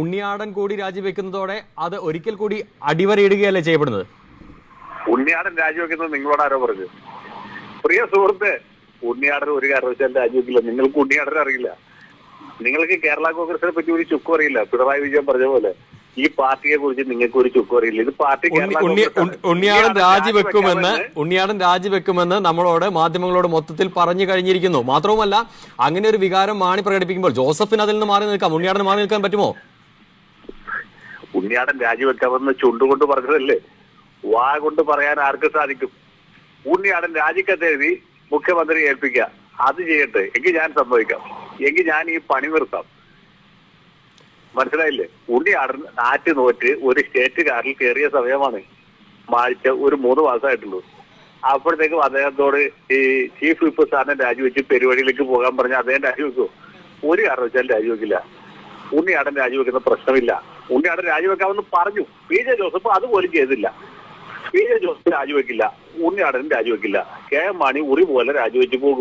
ഉണ്ണിയാടൻ കൂടി രാജിവെക്കുന്നതോടെ അത് ഒരിക്കൽ കൂടി അടിവരയിടുകയല്ലേ ചെയ്യപ്പെടുന്നത്? ഉണ്ണിയാടൻ രാജിവെക്കുന്നത് നിങ്ങളോട് ആരോ പറഞ്ഞു? പ്രിയ സുഹൃത്ത്, ഉണ്ണിയാടൻ ഒരു കാരണവശാലും രാജിവെക്കില്ല. നിങ്ങൾക്ക് ഉണ്ണിയാടൻ അറിയില്ല. നിങ്ങൾക്ക് കേരള കോൺഗ്രസിനെ പറ്റി ഒരു ചുക്കും അറിയില്ല. പിണറായി വിജയൻ പറഞ്ഞ പോലെ ഈ പാർട്ടിയെ കുറിച്ച് നിങ്ങൾക്ക് ഒരു ചുക്കും അറിയില്ല. ഇത് പാർട്ടി ഉണ്ണിയാടൻ രാജിവെക്കുമെന്ന് നമ്മളോട് മാധ്യമങ്ങളോട് മൊത്തത്തിൽ പറഞ്ഞു കഴിഞ്ഞിരിക്കുന്നു. മാത്രവുമല്ല, അങ്ങനെ ഒരു വികാരം മാണി പ്രകടിപ്പിക്കുമ്പോൾ ജോസഫിന് അതിൽ നിന്ന് മാറി നിൽക്കാം. ഉണ്ണിയാടൻ മാറി നിൽക്കാൻ പറ്റുമോ? ഉണ്ണിയാടൻ രാജിവെക്കാമെന്ന് ചുണ്ടുകൊണ്ട് പറഞ്ഞതല്ലേ, വാ കൊണ്ട് പറയാൻ ആർക്ക് സാധിക്കും? ഉണ്ണിയാടൻ രാജിക്കത്തെഴുതി മുഖ്യമന്ത്രി ഏൽപ്പിക്കുക, അത് ചെയ്യട്ടെ. എങ്കിൽ ഞാൻ സമ്മതിക്കാം, എങ്കിൽ ഞാൻ ഈ പണി നിർത്താം. മനസ്സിലായില്ലേ? ഉണ്ണിയാടൻ നാറ്റ് നോറ്റ് ഒരു സ്റ്റേറ്റ് കാറിൽ കയറിയ സമയമാണ്. മാഴ്ച ഒരു 3 മാസമായിട്ടുള്ളൂ. അപ്പോഴത്തേക്കും അദ്ദേഹത്തോട് ഈ ചീഫ് വിപ്പ് സ്ഥാനം രാജിവെച്ച് പെരുവഴിയിലേക്ക് പോകാൻ പറഞ്ഞാൽ അദ്ദേഹം രാജിവെക്കുമോ? ഒരു കാരണവശാലും രാജിവെക്കില്ല. ഉണ്ണിയാടൻ രാജിവെക്കുന്ന പ്രശ്നമില്ല. ഉണ്ണിയാടൻ രാജിവെക്കാമെന്ന് പറഞ്ഞു. PJ ജോസഫ് അതുപോലും ചെയ്തില്ല. PJ ജോസഫ് രാജിവെക്കില്ല, ഉണ്ണിയാടൻ രാജിവെക്കില്ല. KM മാണി ഉറി പോലെ രാജിവെച്ച് പോകും.